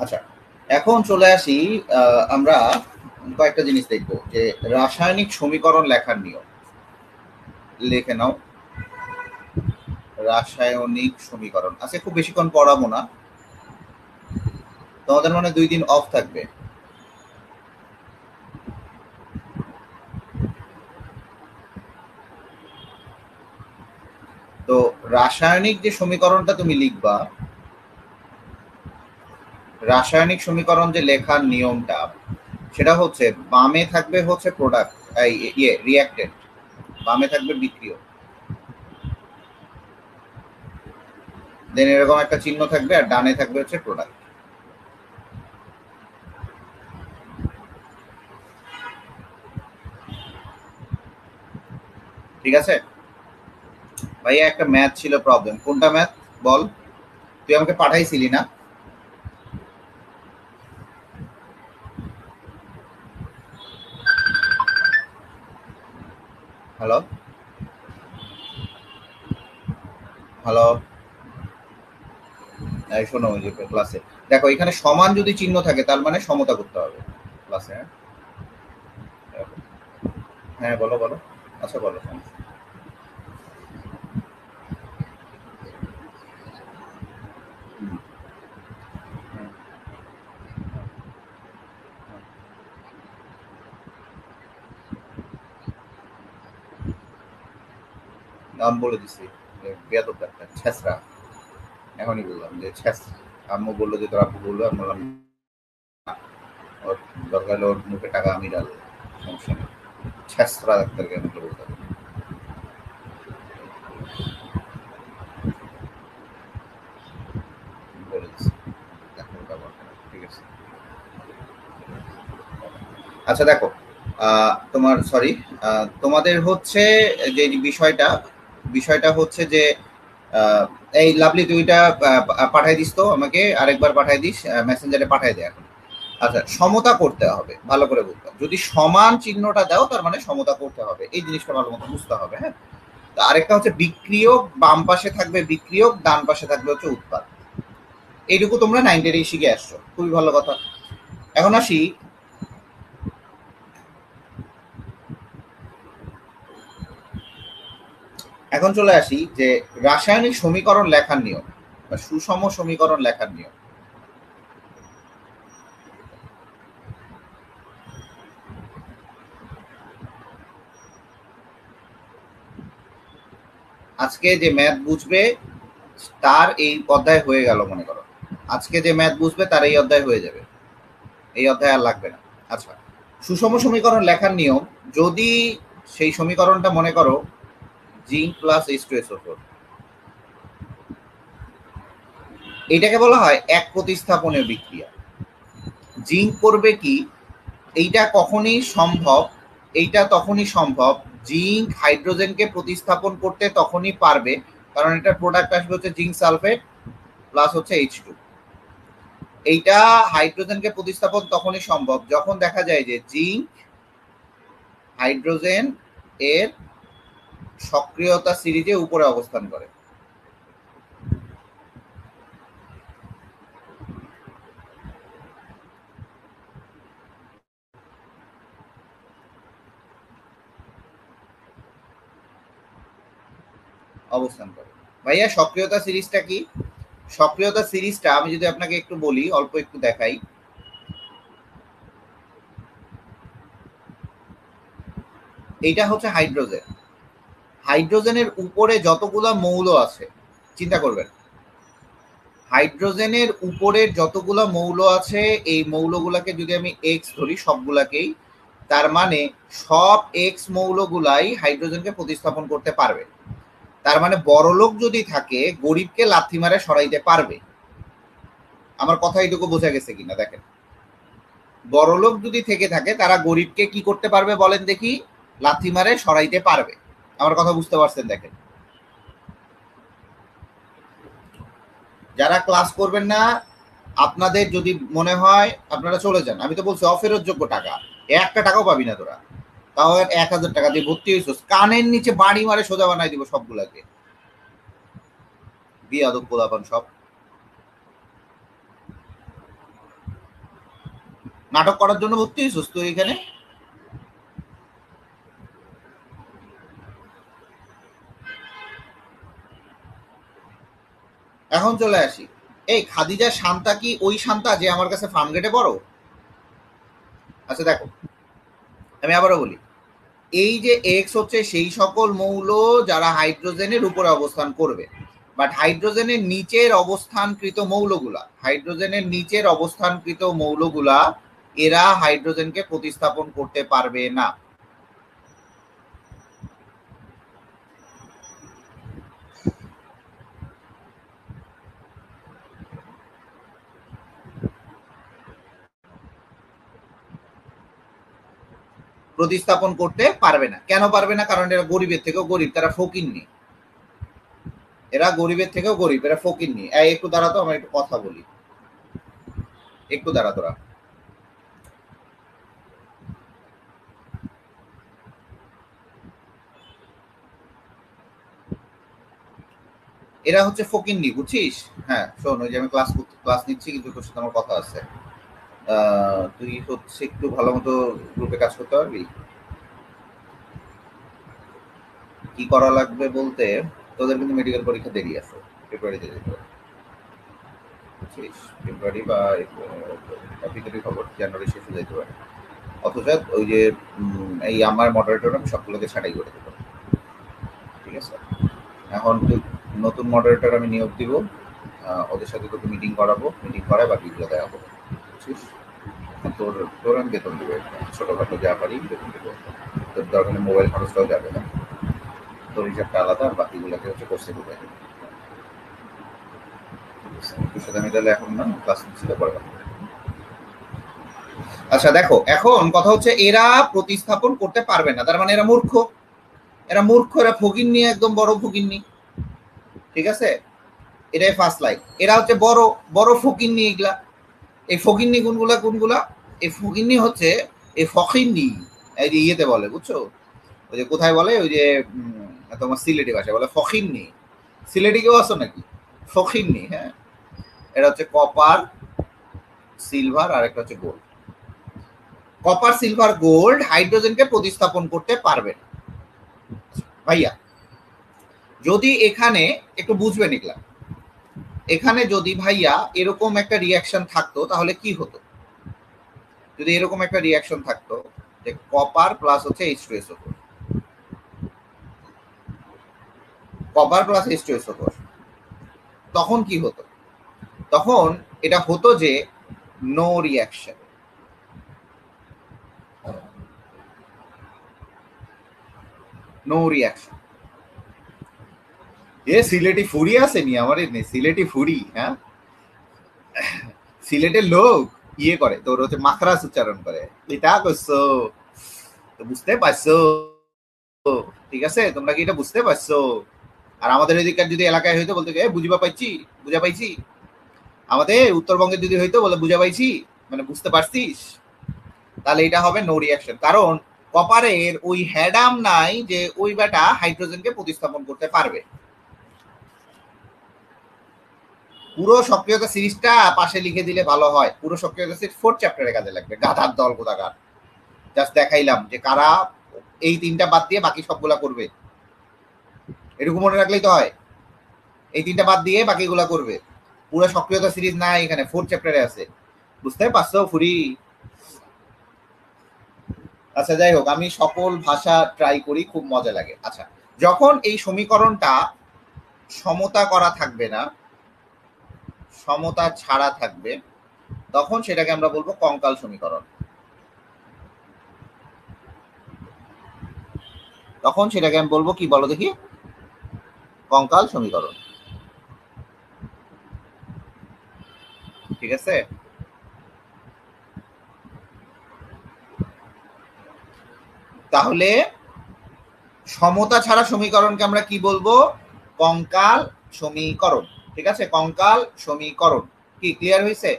আচ্ছা, এখন চলে আসি। আমরা কয়েকটা জিনিস দেখব যে রাসায়নিক সমীকরণ লেখার নিয়ম। লিখে নাও, রাসায়নিক সমীকরণ। আজকে খুব বেশিক্ষণ পড়াবো না, তোমাদের মানে 2 দিন অফ থাকবে। তো রাসায়নিক যে সমীকরণটা তুমি লিখবা, রাসায়নিক সমীকরণ যে লেখার নিয়মটা, সেটা হচ্ছে বামে থাকবে হচ্ছে প্রোডাক্ট, রিয়াক্টেন্ট, বামে থাকবে বিক্রিয়ক, দেন এরকম একটা চিহ্ন থাকবে, আর ডানে থাকবে হচ্ছে প্রোডাক্ট। ঠিক আছে ভাইয়া? একটা ম্যাথ ছিল প্রবলেম। কোনটা ম্যাথ বল? তুই আমাকে পাঠাইছিলি না? হ্যালো হ্যালো, এই শোনো, ওই যে ক্লাসে দেখো, এখানে সমান যদি চিহ্ন থাকে তার মানে সমতা করতে হবে ক্লাসে। হ্যাঁ হ্যাঁ, বলো বলো। আচ্ছা বলো, সমস্যা নেই। হুম, হুম, হুম। নাম বলে দিছি, বেয়াদব একটা ছেসরা। এখনই বললাম যে ছ্যাস। আম্মু বললো যে তোর আপু বললো, আমি বললাম না, ওর দরকার হলে ওর মুখে টাকা আমি ডালবো, সমস্যা নেই। ছেসরা ডাক্তারকে আমাকে বলতে হবে। বলে দিছি, এখন ব্যবহার করো, ঠিক আছে? আচ্ছা দেখো, তোমার সরি, তোমাদের হচ্ছে যে বিষয়টা, বিষয়টা হচ্ছে যে আহ, এই লাভলি তুই এটা পাঠাই দিস তো আমাকে, আরেকবার পাঠাই দিস, মেসেঞ্জারে পাঠাই দে এখন। আচ্ছা, সমতা করতে হবে, ভালো করে বলতে হবে। যদি সমান চিহ্নটা দাও তার মানে সমতা করতে হবে, এই জিনিসটা ভালো মতো বুঝতে হবে। হ্যাঁ, তো আরেকটা হচ্ছে বিক্রিয়ক, বাম পাশে থাকবে বিক্রিয়ক, ডান পাশে থাকবে হচ্ছে উৎপাদ। এইটুকু তোমরা 9 শিখে আসছো, খুবই ভালো কথা। এখন আসি, এখন চলে আসি যে রাসায়নিক সমীকরণ লেখার নিয়ম বা সুষম সমীকরণ লেখার নিয়ম। আজকে যে ম্যাথ বুঝবে তার এই অধ্যায় হয়ে গেল মনে করো। আজকে যে ম্যাথ বুঝবে তার এই অধ্যায় হয়ে যাবে, এই অধ্যায় আর লাগবে না। আচ্ছা, সুষম সমীকরণ লেখার নিয়ম, যদি সেই সমীকরণটা মনে করো জিঙ্ক প্লাস H2SO4, এইটাকে বলা হয় এক প্রতিস্থাপনের বিক্রিয়া। জিঙ্ক করবে কি, এইটা কখনই সম্ভব, এইটা তখনই সম্ভব, জিঙ্ক হাইড্রোজেনকে প্রতিস্থাপন করতে তখনই পারবে, কারণ এটা প্রোডাক্ট আসবে হচ্ছে জিঙ্ক সালফেট প্লাস হচ্ছে H2। এইটা হাইড্রোজেনকে প্রতিস্থাপন তখনই সম্ভব যখন দেখা যায় যে জিঙ্ক হাইড্রোজেন এর সক্রিয়তা সিরিজে উপরে অবস্থান করে। অবস্থান করে ভাইয়া, সক্রিয়তা সিরিজটা কি? সক্রিয়তা সিরিজটা আমি যদি আপনাকে একটু বলি, অল্প একটু দেখাই। এইটা হচ্ছে হাইড্রোজেন, হাইড্রোজেনের উপরে যতগুলা মৌল আছে, চিন্তা করবেন, হাইড্রোজেনের উপরের যতগুলো মৌল আছে, এই মৌলগুলাকে যদি আমি এক্স ধরি সবগুলাকেই, তার মানে সব এক্স মৌলগুলাই হাইড্রোজেনকে প্রতিস্থাপন করতে পারবে। তার মানে বড়লোক যদি থাকে, গরিবকে লাথি মারে সরাইতে পারবে। আমার কথা এইটুকু বোঝা গেছে কিনা দেখেন। বড়লোক যদি থেকে থাকে, তারা গরিবকে কি করতে পারবে বলেন দেখি? লাথি মারে সরাইতে পারবে। আমার কথা বুঝতে পারছেন? দেখেন, যারা ক্লাস করবেন না, আপনাদের যদি মনে হয় আপনারা চলে যান। আমি তো বলছি অফেরত যোগ্য টাকা, একটা টাকাও পাবি না তোরা। তাও 1,000 টাকা দিয়ে ভর্তি হয়েছিস, কানের নিচে বাড়ি মারে সোজা বানাই দিব সবগুলাকে। বিয়াদব পোলাপান সব। নাটক করার জন্য ভর্তি হয়েছিস তুই এখানে? এখন চলে আসি, এই খাদিজা শান্তা কি ওই শান্তা যে আমার কাছে ফার্ম গেটে পড়ো? আচ্ছা দেখো, আমি আবারও বলি, এই যে এক্স হচ্ছে সেই সকল মৌল যারা হাইড্রোজেনের উপরে অবস্থান করবে, বাট হাইড্রোজেনের নিচের অবস্থানকৃত মৌলগুলা, হাইড্রোজেনের নিচের অবস্থানকৃত মৌলগুলা এরা হাইড্রোজেনকে প্রতিস্থাপন করতে পারবে না। প্রতিস্থাপন করতে পারবে না। কেন পারবে না? কারণ এরা গরিবের থেকেও গরিব, তারা ফকিন্নি, এরা গরিবের থেকেও গরিব, এরা ফকিন্নি। একটু দাঁড়া তো, আমার একটু কথা বলি, একটু দাঁড়া তোরা। এরা হচ্ছে ফকিন্নি, বুঝছিস? হ্যাঁ শোন, ওই যে আমি ক্লাস নিচ্ছি, কিন্তু তোর সাথে আমার কথা আছে। তুই হচ্ছে একটু ভালো মতো গ্রুপে কাজ করতে পারবি? কি করা লাগবে বলতে, তোদের কিন্তু মেডিকেল পরীক্ষা দেরি আছে, ফেব্রুয়ারিতে যেতে হবে, বুঝছিস? ফেব্রুয়ারি বা ভিতরে খবর জানুয়ারি শেষে যেতে পারে। অথচ ওই যে এই আমার মডারেটর আমি সবগুলোকে ছাঁটাই করে দেবো, ঠিক আছে? এখন তুই নতুন মডারেটর আমি নিয়োগ দিব, ওদের সাথে তোকে মিটিং করাবো, মিটিং করায় বাকিগুলো দেওয়া হবে, বুঝছিস? তোর তোর আমি বেতন দেবো, ছোটোখাটো যা পারি বেতন দেবো, তোর দরকার মোবাইল খরচটাও যাবে না, তোর হিসাবটা আলাদা, আর বাকিগুলোকে হচ্ছে কোর্সে ঢুকে দেবে। তোর সাথে আমি তাহলে এখন না ক্লাস নিচ্ছিল পরে কথা বলবো। আচ্ছা দেখো, এখন কথা হচ্ছে এরা প্রতিস্থাপন করতে পারবে না, তার মানে এরা মূর্খ, এরা মূর্খ, এরা ফকির নিয়ে একদম বড় ফকির নি, ঠিক আছে? এটাই ফার্স্ট লাইন। এরা হচ্ছে বড় বড় ফকির নি এগুলা। এই ফকির নি কোনগুলা কোনগুলা? এই ফকির নি হচ্ছে এই ফকির নি, এই যে ইয়েতে বলে, বুঝছো? ওই যে কোথায় বলে, ওই যে তোমার সিলেটি ভাষায় বলে ফকির নি। সিলেটি কেউ আছো নাকি? ফকির নি, হ্যাঁ। এটা হচ্ছে কপার, সিলভার, আর একটা হচ্ছে গোল্ড। কপার, সিলভার, গোল্ড হাইড্রোজেনকে প্রতিস্থাপন করতে পারবে না। ভাইয়া, যদি এখানে একটু বুঝবেন এগুলা, এখানে যদি ভাইয়া এরকম একটা রিয়াকশন থাকতো তাহলে কি হতো? যদি এরকম একটা রিয়াকশন থাকতো যে কপার প্লাস হচ্ছে H2SO4, কপার প্লাস H2SO4, তখন কি হতো? তখন এটা হতো যে নো রিয়াকশন, নো রিয়াকশন। এ সিলেটি ফুরি আসেনি আমার, এমনি সিলেটি ফুরি, হ্যাঁ, সিলেটের লোক ইয়ে করে, তোর হচ্ছে মাখরাস উচ্চারণ করে, এটা করছো তো বুঝতে পারছো, ঠিক আছে? তোমরা কি এটা বুঝতে পারছো? আর আমাদের এদিককার যদি এলাকায় হইতো বলতে বুঝবা পাইছি, বুঝা পাইছি। আমাদের উত্তরবঙ্গে যদি হইতো বলে বুঝা পাইছি, মানে বুঝতে পারছিস, তাহলে এটা হবে নো রিয়াকশন। কারণ কপারের ওই হ্যাডাম নাই যে ওই বেটা হাইড্রোজেনকে প্রতিস্থাপন করতে পারবে। পুরো সক্রিয়তা সিরিজটা পাশে লিখে দিলে ভালো হয়, পুরো সক্রিয়তা সিরিজ 4 চ্যাপ্টারে কাজে লাগবে, গাধার দল কোথাকার। জাস্ট দেখাইলাম যে কারা এই তিনটা বাদ দিয়ে বাকি সবগুলা করবে, এরকম মনে রাখলেই তো হয়। এই তিনটা বাদ দিয়ে বাকিগুলা করবে, পুরো সক্রিয়তা সিরিজ নাই এখানে, 4 চ্যাপ্টারে আছে, বুঝতে পারছো ফুরি? আচ্ছা যাই হোক, আমি সকল ভাষা ট্রাই করি, খুব মজা লাগে। আচ্ছা, যখন এই সমীকরণটা সমতা করা থাকবে না, সমতা ছাড়া থাকবে, তখন সেটাকে আমরা বলবো কঙ্কাল সমীকরণ। তখন সেটাকে আমি বলবো কি, বলো দেখি? কঙ্কাল সমীকরণ, ঠিক আছে? তাহলে সমতা ছাড়া সমীকরণকে আমরা কি বলবো? কঙ্কাল সমীকরণ, ঠিক আছে? কঙ্কাল সমীকরণ। কি ক্লিয়ার হয়েছে?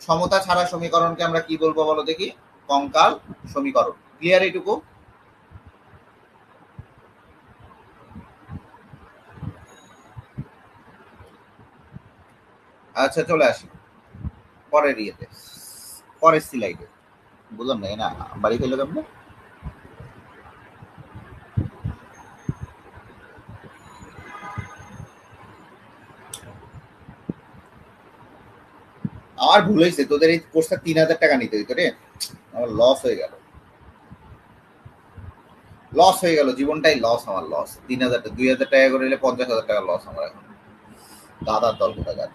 সমতা ছাড়া সমীকরণকে আমরা কি বলবো বলো দেখি? কঙ্কাল সমীকরণ। ক্লিয়ার এইটুকু? আচ্ছা চলে আসি পরের ইয়েতে, পরের স্লাইডে। বুঝলাম না, না বাড়ি ফেললো কেমন? আমার ভুল হয়েছে, তোদের এই কোর্সটা 3,000 টাকা নিতে হইতো রে। আমার লস হয়ে গেল, লস হয়ে গেল, জীবনটাই লস, আমার লস। 3,000 টাকা, 2,000 টাকা করে নিলে 50,000 টাকা লস আমার এখন। দাদার দল কোথাকার।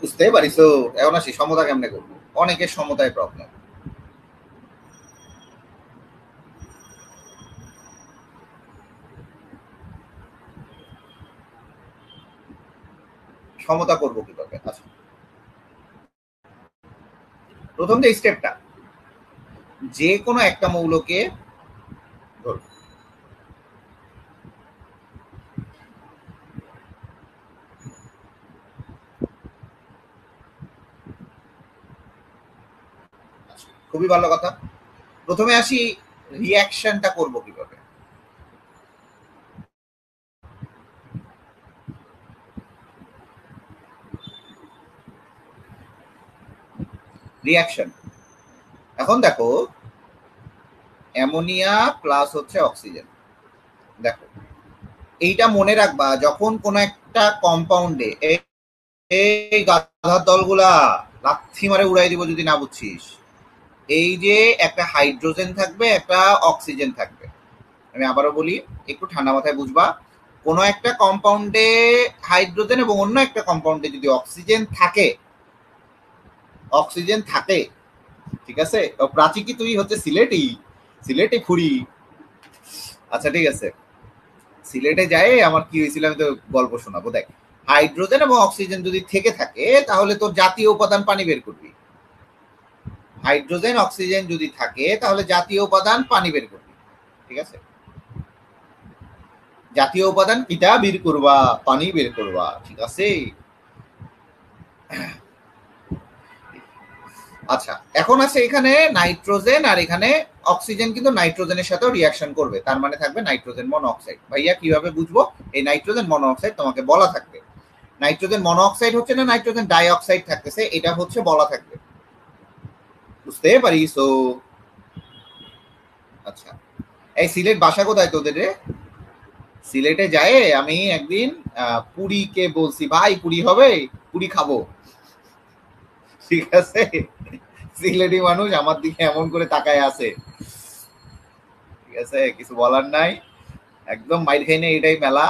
বুঝতে পারিস তো? এখন আসি সমতা কেমনে করবো, অনেকের সমতায় প্রবলেম। সমতা করবো কিভাবে? আচ্ছা, প্রথম যে স্টেপটা, যে কোনো একটা মৌলকে ধরবো। আচ্ছা, খুবই ভালো কথা। প্রথমে আসি, রিয়াকশনটা করবো কিভাবে। রিয়াকশন, এখন দেখো, অ্যামোনিয়া প্লাস হচ্ছে অক্সিজেন। দেখো, এইটা মনে রাখবা যখন কোন একটা কম্পাউন্ডে, এই গাধার দলগুলা লাথি মারে উড়াই দিব যদি না বুঝছিস। এই যে একটা হাইড্রোজেন থাকবে, একটা অক্সিজেন থাকবে। আমি আবারও বলি, একটু ঠান্ডা মাথায় বুঝবা। কোনো একটা কম্পাউন্ডে হাইড্রোজেন এবং অন্য একটা কম্পাউন্ডে যদি অক্সিজেন থাকে, অক্সিজেন থাকে, ঠিক আছে? প্রাচী কি তুই হচ্ছে সিলেটি, সিলেটি খুঁড়ি? আচ্ছা ঠিক আছে, সিলেটে যায় আমার কি হয়েছিল আমি তো গল্প শোনাবো। দেখ, হাইড্রোজেন এবং অক্সিজেন যদি থেকে থাকে তাহলে তোর জাতীয় উপাদান পানি বের করবি। হাইড্রোজেন অক্সিজেন যদি থাকে তাহলে জাতীয় উপাদান পানি বের করবি, ঠিক আছে? জাতীয় উপাদান কিটা বের করবা? পানি বের করবা, ঠিক আছে? আচ্ছা, এখন আছে এখানে নাইট্রোজেন আর এখানে অক্সিজেন কিন্তু নাইট্রোজেনের সাথেও রিয়াকশন করবে, তার মানে থাকবে নাইট্রোজেন মনোঅক্সাইড। ভাইয়া কিভাবে বুঝবো? এই নাইট্রোজেন মনোঅক্সাইড তোমাকে বলা থাকবে। নাইট্রোজেন মনোঅক্সাইড হচ্ছে না নাইট্রোজেন ডাইঅক্সাইড থাকতেছে, এটা হচ্ছে বলা থাকবে। বুঝতে পারিস তো? আচ্ছা, এই সিলেট বাসা কোথায় তোদের রে? সিলেটে যায় আমি একদিন পুরীকে বলছি, ভাই পুরী হবে, পুরী খাবো, ঠিক আছে? সিলেটি মানুষ আমার দিকে এমন করে তাকায় আছে, ঠিক আছে, কিছু বলার নাই। একদম মাইর খাই না, এটাই মেলা।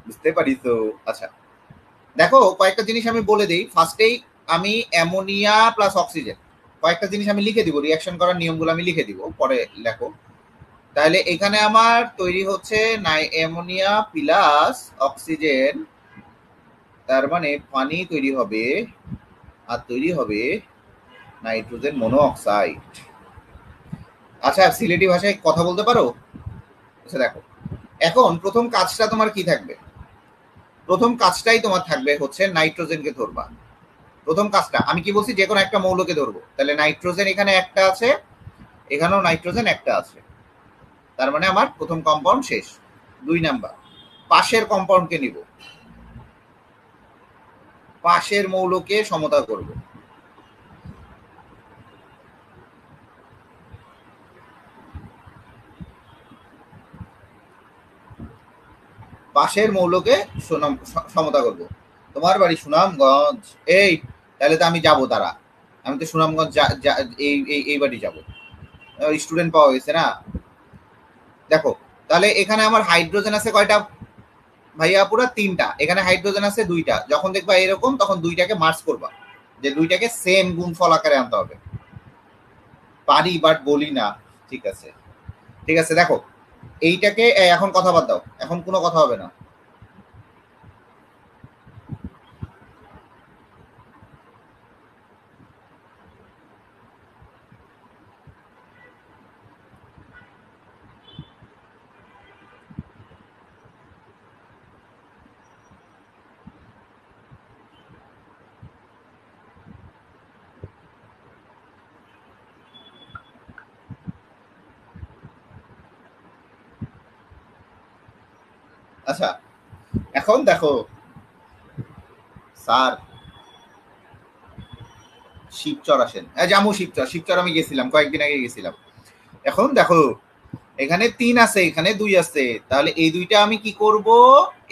বুঝতে পারিস তো? আচ্ছা, দেখো কয়েকটা জিনিস আমি বলে দিই ফার্স্টেই। আমি অ্যামোনিয়া প্লাস অক্সিজেন, কয়েকটা জিনিস আমি লিখে দিব, রিয়াকশন করার নিয়মগুলো আমি লিখে দিব, পরে লেখো। তাহলে এখানে আমার তৈরি হচ্ছে নাই অ্যামোনিয়া প্লাস অক্সিজেন, তার মানে পানি তৈরি হবে, আর তৈরি হবে নাইট্রোজেন মনোঅক্সাইড। আচ্ছা, সিলেটি ভাষায় কথা বলতে পারো? আচ্ছা দেখো, এখন প্রথম কাজটা তোমার কি থাকবে? প্রথম কাজটাই তোমার থাকবে হচ্ছে নাইট্রোজেনকে ধরবা। প্রথম কাজটা আমি কি বলছি, যে কোনো একটা মৌলকে ধরবো। তাহলে নাইট্রোজেন এখানে একটা আছে, এখানেও নাইট্রোজেন একটা আছে, তার মানে আমার প্রথম কম্পাউন্ড শেষ। 2 নাম্বার, পাশের কম্পাউন্ডকে নিব, পাশের মৌলকে সমতা করব। পাশের মৌলকে সমতা করব। তোমার বাড়ি সুনামগঞ্জ? এই, তাহলে তো আমি যাব তারা, আমি তো সুনামগঞ্জ এই বাড়ি যাব। স্টুডেন্ট পাওয়া গেছে না? দেখো, তাহলে এখানে আমার হাইড্রোজেন আছে কয়টা ভাইয়া? পুরো 3টা। এখানে হাইড্রোজেন আছে 2টা। যখন দেখবা এরকম তখন 2টাকে মার্চ করবা, যে 2টাকে সেম গুণফল আকারে আনতে হবে। পারি বাট বলি না, ঠিক আছে? ঠিক আছে, দেখো এইটাকে এখন কথা বাদ দাও, এখন কোনো কথা হবে না। আচ্ছা, এখন দেখো স্যার, শিবচর আসেন, জামু শিবচর, শিবচর আমি গেছিলাম কয়েকদিন আগে গেছিলাম। এখন দেখো এখানে 3 আছে, এখানে 2 আছে, তাহলে এই দুইটা আমি কি করব,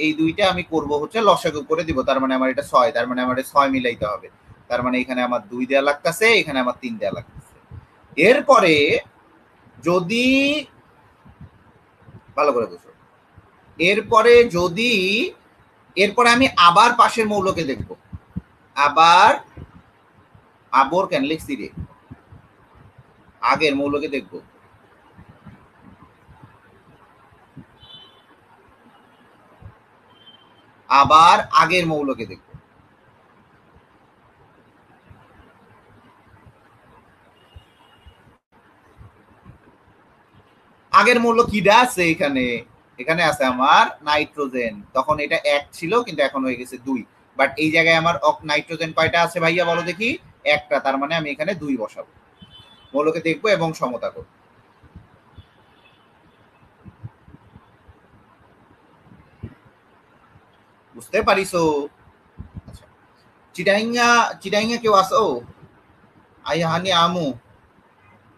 এই দুইটা আমি করব হচ্ছে লসাগু করে দিব, তার মানে আমার এটা 6, তার মানে আমার 6 মিলাইতে হবে, তার মানে এখানে আমার 2 দেয়া লাগতেছে, এখানে আমার 3 দেয়া লাগতেছে। এরপরে যদি ভালো করে বুঝো, এরপরে যদি এরপরে আমি আবার পাশের মৌলকে দেখব, আবার আবর কেন লিখছি রে, আগের মৌলকে দেখব, আবার আগের মৌলকে দেখব। আগের মৌল কিডা আছে এখানে, এখানে আছে আমার নাইট্রোজেন, তখন এটা 1 ছিল কিন্তু এখন হয়ে গেছে 2, বাট এই জায়গায় আমার নাইট্রোজেন কয়টা আছে ভাইয়া বলো দেখি, একটা, তার মানে আমি এখানে 2 বসাবো, মৌলকে দেখবো এবং সমতা করব। বুঝতে পারিছো? আচ্ছা, চিটাইঙ্গা, চিটাইঙ্গা কেউ আসো, আইহানি আমু,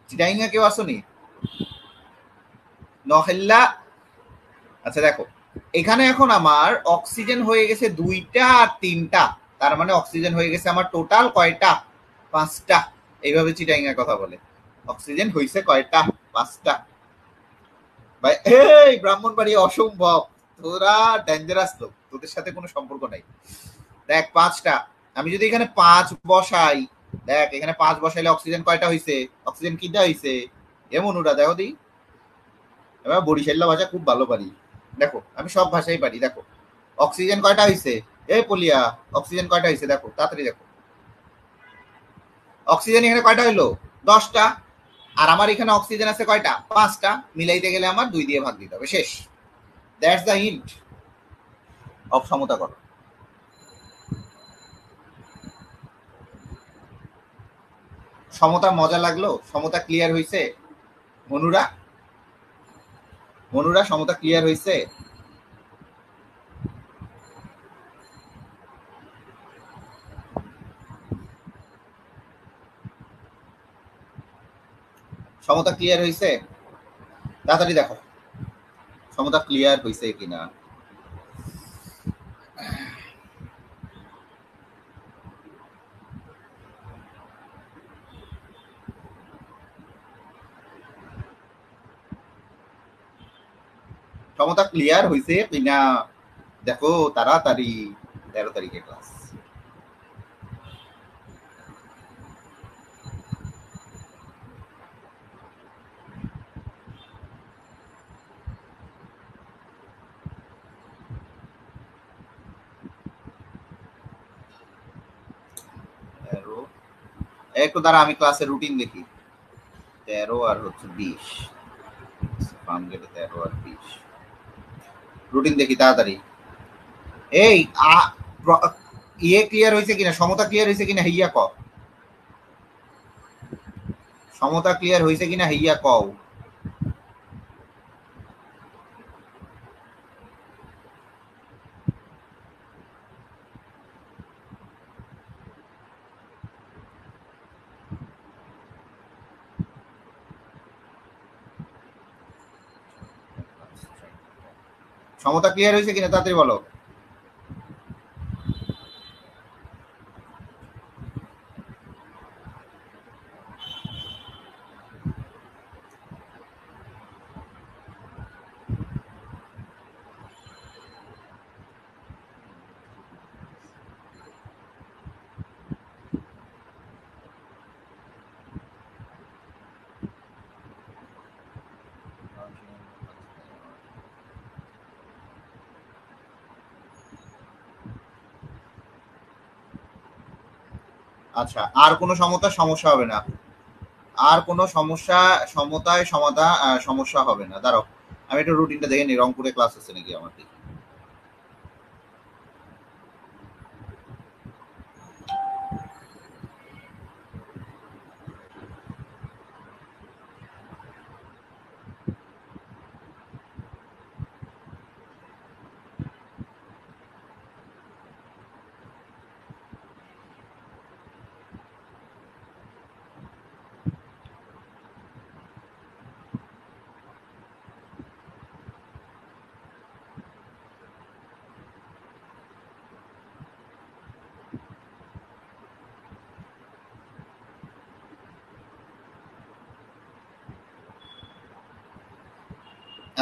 চিটাইঙ্গা কেউ আসনি, নহল্লা। আচ্ছা দেখো, এখানে এখন আমার অক্সিজেন হয়ে গেছে 2টা আর 3টা, তার মানে অক্সিজেন হয়ে গেছে আমার টোটাল কয়টা, 5টা। এইভাবে চিটাইঙ্গা কথা বলে, অক্সিজেন হয়েছে কয়টা, 5টা। ভাই এই ব্রাহ্মণবাড়ি অসম্ভব, তোরা ডেঞ্জারাস লোক, তোদের সাথে কোনো সম্পর্ক নাই। দেখ 5টা, আমি যদি এখানে 5 বসাই, দেখ এখানে 5 বসাইলে অক্সিজেন কয়টা হয়েছে, অক্সিজেন কিটা হয়েছে, এমন ওরা দেখো দি, এবার বরিশাল্লা ভাষা খুব ভালো পারি, দেখো আমি সব ভাষাই পারি, দেখো অক্সিজেন কয়টা হয়েছে, এই পলিয়া অক্সিজেন কয়টা হয়েছে দেখো তাড়াতাড়ি দেখো, অক্সিজেন এখানে কয়টা হইলো, 10টা, আর আমার এখানে অক্সিজেন আছে কয়টা, 5টা, মিলাইতে গেলে আমার 2 দিয়ে ভাগ দিতে হবে, শেষ। দ্যাটস দ্য হিন্ট অফ সমতা করো। সমতা মজা লাগলো, সমতা ক্লিয়ার হয়েছে, মনুরা, মনুরা সমতা ক্লিয়ার হয়েছে, সমতা ক্লিয়ার হয়েছে, তাড়াতাড়ি দেখো সমতা ক্লিয়ার হয়েছে কিনা। সমতা ক্লিয়ার হয়েছে কিনা দেখো তাড়াতাড়ি, 13 তারিখে ক্লাস। একটু দ্বারা আমি ক্লাসের রুটিন দেখি, 13 আর হচ্ছে 20, ফার্ম গেলে 13 আর 20 রুটিন দেখি তাড়াতাড়ি। এই ইয়ে ক্লিয়ার হয়েছে কিনা, সমতা ক্লিয়ার হয়েছে কিনা হইয়া ক, সমতা ক্লিয়ার হয়েছে কিনা হইয়া কও। সমতা ক্লিয়ার হয়েছে কিনা তাড়াতাড়ি বলো। আচ্ছা, আর কোনো সমস্যা হবে না, আর কোনো সমস্যা, সমতায় সমাধান সমস্যা হবে না, দাঁড়াও আমি একটু রুটিনটা দেখে নিই, রংপুরে ক্লাস আছে নাকি আমার।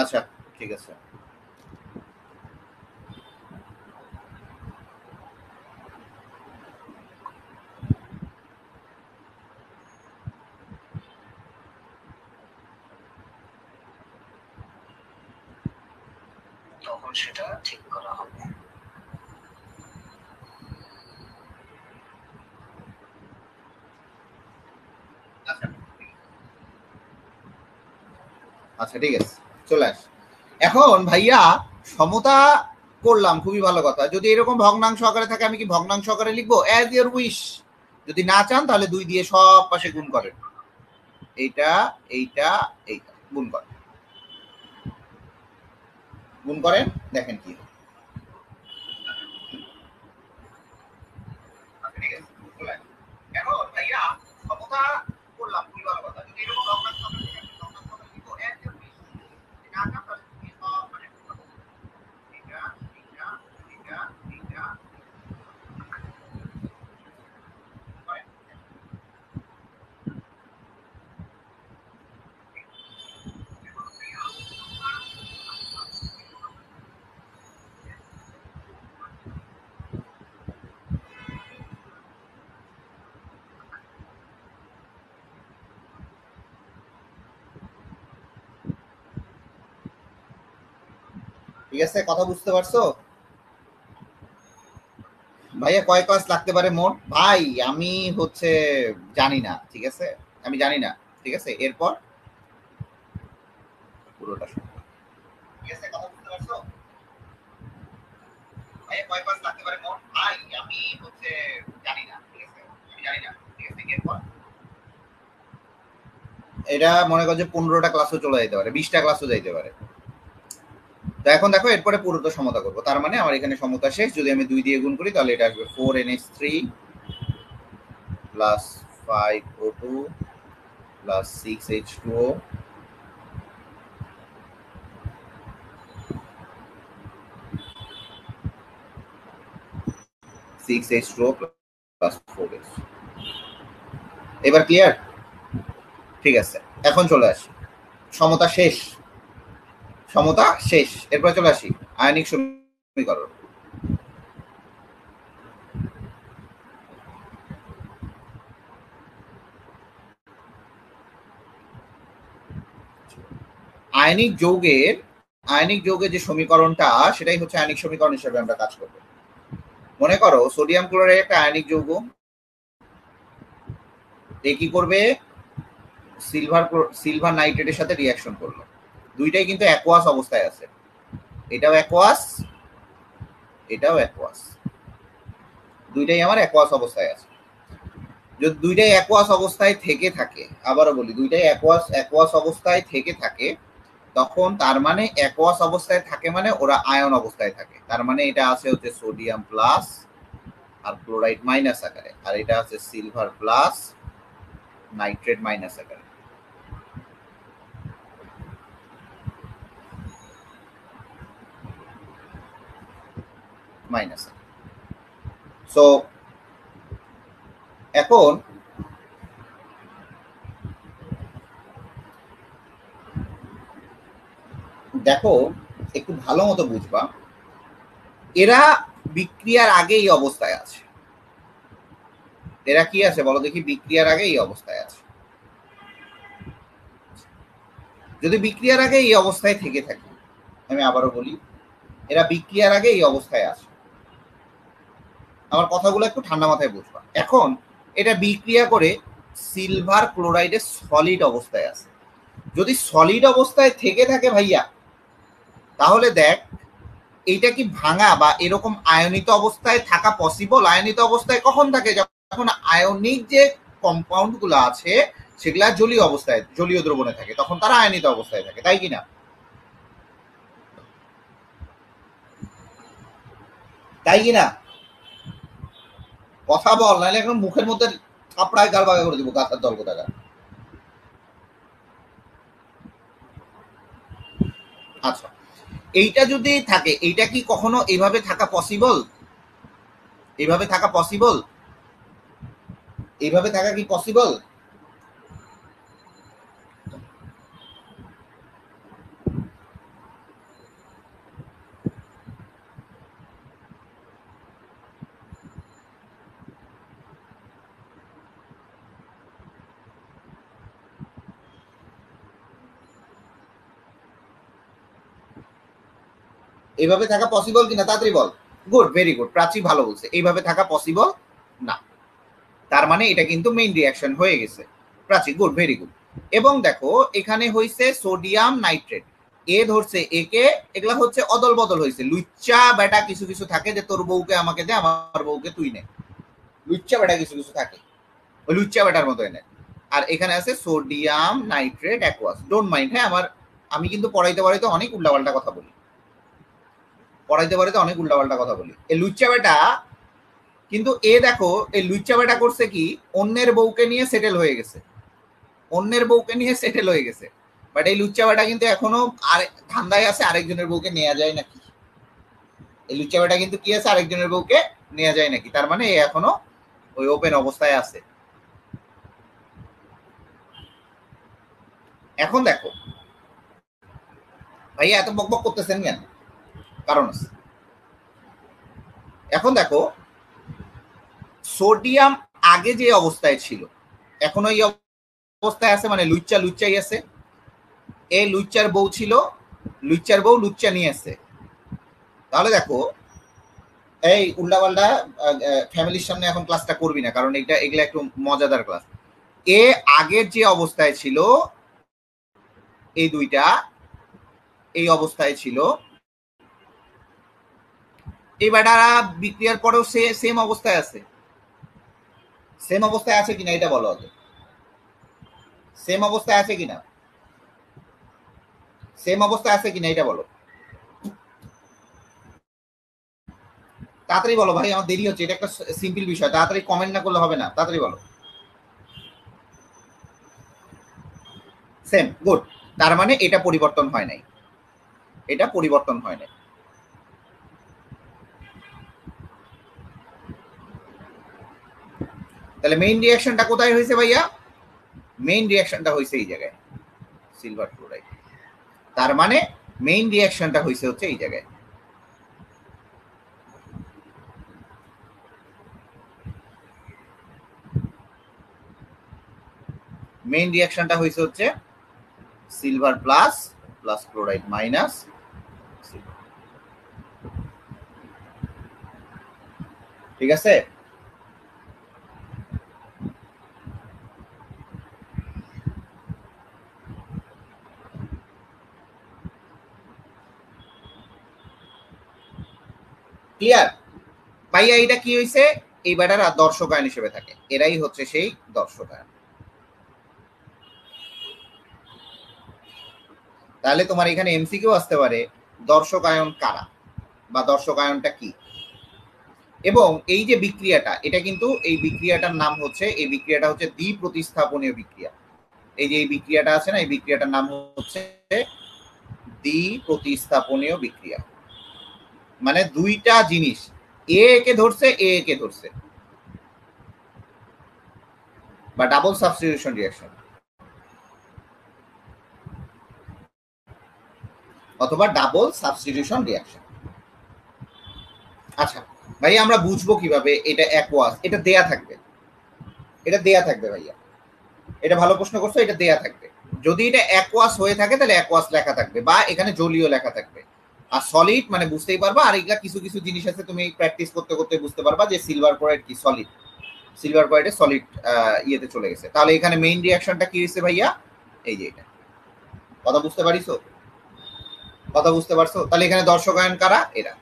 আচ্ছা ঠিক আছে। তখন সেটা ঠিক করা হবে। আচ্ছা ঠিক আছে, চলে আস। এখন ভাইয়া সমতা করলাম, খুবই ভালো কথা। যদি এরকম ভগ্নাংশ আকারে থাকে আমি কি ভগ্নাংশ আকারে লিখবো? As your wish. যদি না চান তাহলে 2 দিয়ে সব পাশে গুণ করেন। এইটা এইটা এইটা গুণ করেন, গুণ করেন, দেখেন কি হয়। এখন ভাইয়া সমতা করলাম, খুবই ভালো কথা। যদি এরকম ভগ্নাংশ আকারে থাকে আমি ভগ্নাংশ আকারে লিখবো অ্যাজ ইউর উইশ। যদি না চান তাহলে 2 দিয়ে সব পাশে গুণ করেন। এইটা এইটা এইটা এইটা করেন। ঠিক আছে, কথা বুঝতে পারছো? ভাইয়া কয় ক্লাস লাগতে পারে মোট? ভাই আমি হচ্ছে জানি না, ঠিক আছে, আমি জানি না। ঠিক আছে, এরপর পুরোটা শোনো। ঠিক আছে, কথা বুঝতে পারছো? ভাইয়া কয় ক্লাস লাগতে পারে মোট? ভাই আমি হচ্ছে জানি না, ঠিক আছে, আমি জানি না। ঠিক আছে, এরপর এটা মনে করো যে 15টা ক্লাসও চলে যেতে পারে, 20টা ক্লাসও যাইতে পারে। তো এখন দেখো এরপরে পুরোটা সমতা করবো, তার মানে আমার এখানে সমতা শেষ। যদি আমি 2 দিয়ে গুণ করি তাহলে এটা আসবে 4NH3 plus 5O2 plus 6H2O 6H2O plus 4H। এবার ক্লিয়ার? ঠিক আছে, এখন চলে আসি, সমতা শেষ, সমতা শেষ। এরপর চলে আসি আয়নিক সমীকরণ। আয়নিক যৌগের আয়নিক যৌগের যে সমীকরণটা সেটাই হচ্ছে আয়নিক সমীকরণ হিসেবে আমরা কাজ করব। মনে করো সোডিয়াম ক্লোরাইড একটা আয়নিক যৌগ, এ কি করবে? সিলভার নাইট্রেটের সাথে রিয়াকশন করলো। দুইটাই কিন্তু অ্যাকোয়াস অবস্থায় আছে, এটাও অ্যাকোয়াস, এটাও অ্যাকোয়াস, দুইটাই আমার অ্যাকোয়াস অবস্থায় আছে। যদি দুইটাই অ্যাকোয়াস অবস্থায় থেকে থাকে, আবারও বলি দুইটাই অ্যাকোয়াস অ্যাকোয়াস অবস্থায় থেকে থাকে, তখন তার মানে অ্যাকোয়াস অবস্থায় থাকে মানে ওরা আয়ন অবস্থায় থাকে। তার মানে এটা আছে হচ্ছে সোডিয়াম প্লাস আর ক্লোরাইড মাইনাস আকারে, আর এটা আছে সিলভার প্লাস নাইট্রেট মাইনাস আকারে। মাইনাস। সো এখন দেখো একটু ভালো মতো বুঝবা, এরা বিক্রিয়ার আগে এই অবস্থায় আছে। এরা কি আছে বলো দেখি? বিক্রিয়ার আগে এই অবস্থায় আছে। যদি বিক্রিয়ার আগে এই অবস্থায় থেকে থাকে, আমি আবারও বলি, এরা বিক্রিয়ার আগে এই অবস্থায় আছে। আমার কথাগুলো একটু ঠান্ডা মাথায় বুঝবা। এখন এটা বিক্রিয়া করে সিলভার ক্লোরাইডের সলিড অবস্থায় আছে। যদি সলিড অবস্থায় থেকে থাকে ভাইয়া, তাহলে দেখ এইটা কি ভাঙা বা এরকম আয়নিত অবস্থায় থাকা পসিবল? আয়নিত অবস্থায় কখন থাকে? যখন আয়নিক যে কম্পাউন্ড গুলো আছে সেগুলা জলীয় অবস্থায়, জলীয় দ্রবণে থাকে, তখন তারা আয়নিত অবস্থায় থাকে, তাই কিনা? তাই কিনা? কথা বল, নাহলে এখন মুখের মধ্যে থাপড়ায় গাল বাগা করে দিব, গাছার দল কোথাকার। আচ্ছা, এইটা যদি থাকে, এইটা কি কখনো এইভাবে থাকা পসিবল? এইভাবে থাকা পসিবল? এইভাবে থাকা কি পসিবল? এইভাবে থাকা পসিবল কিনা তাড়াতাড়ি বল। গুড, ভেরি গুড, প্রাচী ভালো বলছে, এইভাবে থাকা পসিবল না। তার মানে এটা কিন্তু মেইন রিয়াকশন হয়ে গেছে। Prachi, good, very good. এবং দেখো এখানে হইছে সোডিয়াম নাইট্রেট, এ ধরছে একে, এগুলা হচ্ছে অদল বদল হয়েছে। লুচ্চা বেটা কিছু কিছু থাকে যে তোর বউকে আমাকে দে, আমার বউকে তুই নে, লুচ্চা বেটা কিছু কিছু থাকে, ওই লুচ্চা বেটার মতো এনে। আর এখানে আছে sodium nitrate aqueous. Don't mind, হ্যাঁ, আমি কিন্তু পড়াইতে পড়াইতে অনেক উল্টাপাল্টা কথা বলি, এই লুচ্চা বেটা কিন্তু এ দেখো, এই লুচ্চা বেটা করছে কি, অন্যের বউকে নিয়ে সেটেল হয়ে গেছে, বাট এই লুচ্চা বেটা কিন্তু এখনো আর ধান্দায় আছে আরেকজনের বউকে নেওয়া যায় নাকি। এই লুচ্চা বেটা কিন্তু কি আছে, আরেকজনের বউকে নেওয়া যায় নাকি, তার মানে এ এখনো ওই ওপেন অবস্থায় আছে। এখন দেখো ভাইয়া এত বকবক করতেছেন কেন, কারণ আছে। এখন দেখো সোডিয়াম আগে যে অবস্থায় ছিল এখনো এই অবস্থায় আছে, মানে লুচ্চাই আছে। এই লুচ্চার বউ ছিল, লুচ্চার বউ লুচ্চা নিয়ে আছে। তাহলে দেখো এই উল্টাপাল্টা ফ্যামিলির সামনে এখন ক্লাসটা করবি না, কারণ এগুলা একটু মজাদার ক্লাস। এ আগের যে অবস্থায় ছিল, এই দুইটা এই অবস্থায় ছিল, এই বেটারা বিক্রিয়ার পরেও সেম অবস্থায় আছে। সেম অবস্থায় আছে কিনা এটা বলো আগে, সেম অবস্থায় আছে কিনা, এটা বলো তাড়াতাড়ি বলো ভাই, আমার দেরি হচ্ছে, এটা একটা সিম্পল বিষয়, তাড়াতাড়ি কমেন্ট না করলে হবে না, তাড়াতাড়ি বলো। Same, good. তার মানে এটা পরিবর্তন হয় নাই, তাহলে মেইন রিয়াকশনটা কোথায় হয়েছে ভাইয়া? মেইন রিয়াকশনটা হয়েছে এই জায়গায়, সিলভার ক্লোরাইড। তার মানে মেইন রিয়াকশনটা হয়েছে হচ্ছে এই জায়গায়। মেইন রিয়াকশনটা হয়েছে হচ্ছে silver plus chloride minus silver. ঠিক আছে? ক্লিয়ার? ভাইয়া এটা কি হয়েছে, এই ব্যাটারা দর্শকায়ন হিসেবে থাকে, এরাই হচ্ছে সেই দর্শকায়ন। তাহলে তোমার এখানে এমসিকিউ আসতে পারে দর্শকায়ন কারা বা দর্শকায়নটা কি। এবং এই যে বিক্রিয়াটা, এটা কিন্তু এই বিক্রিয়াটার নাম হচ্ছে, এই বিক্রিয়াটা হচ্ছে দ্বিপ্রতিস্থাপনীয় বিক্রিয়া। এই যে এই বিক্রিয়াটা আছে না, এই বিক্রিয়াটার নাম হচ্ছে দ্বিপ্রতিস্থাপনীয় বিক্রিয়া। মানে দুইটা জিনিস, এ কে ধরছে, বা ডাবল সাবস্টিটিউশন রিঅ্যাকশন, অথবা ডাবল সাবস্টিটিউশন রিঅ্যাকশন। আচ্ছা ভাই, আমরা বুঝবো কিভাবে এটা অ্যাকোয়াস? এটা দেয়া থাকবে, ভাইয়া, এটা ভালো প্রশ্ন করছো, এটা দেয়া থাকবে। যদি এটা অ্যাকোয়াস হয়ে থাকে তাহলে অ্যাকোয়াস লেখা থাকবে, বা এখানে জলীয় লেখা থাকবে। আর সলিড মানে বুঝতেই পারবা। আর এগুলা কিছু কিছু জিনিস আছে, তুমি প্র্যাকটিস করতে করতে বুঝতে পারবা যে সিলভার ক্লোরাইড কি সলিড, সিলভার ক্লোরাইডে সলিড ইয়েতে চলে গেছে। তাহলে এখানে মেইন রিঅ্যাকশনটা কি হয়েছে ভাইয়া? এই যে এটা, কথা বুঝতে পারিছো? তাহলে এখানে দর্শকায়ন কারা? এরা।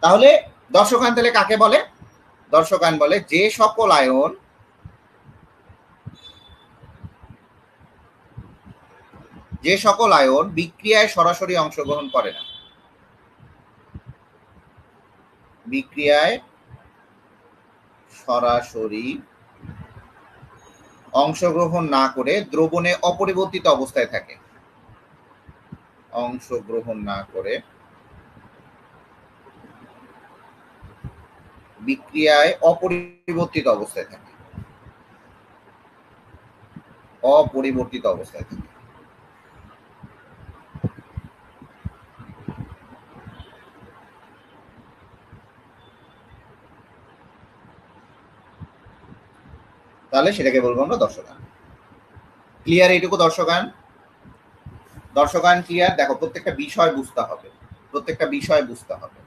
তাহলে দর্শকায়ন তাহলে কাকে বলে? দর্শকায়ন বলে যে সকল আয়ন বিক্রিয়ায় সরাসরি অংশগ্রহণ করে না, বিক্রিয়ায় সরাসরি অংশগ্রহণ না করে দ্রবণে অপরিবর্তিত অবস্থায় থাকে, অংশগ্রহণ না করে বিক্রিয়ায় অপরিবর্তিত অবস্থায় থাকে, তাহলে সেটাকে বলবো আমরা দর্শকায়ন। ক্লিয়ার এইটুকু দর্শকান? দর্শকান ক্লিয়ার? দেখো প্রত্যেকটা বিষয় বুঝতে হবে, প্রত্যেকটা বিষয় বুঝতে হবে,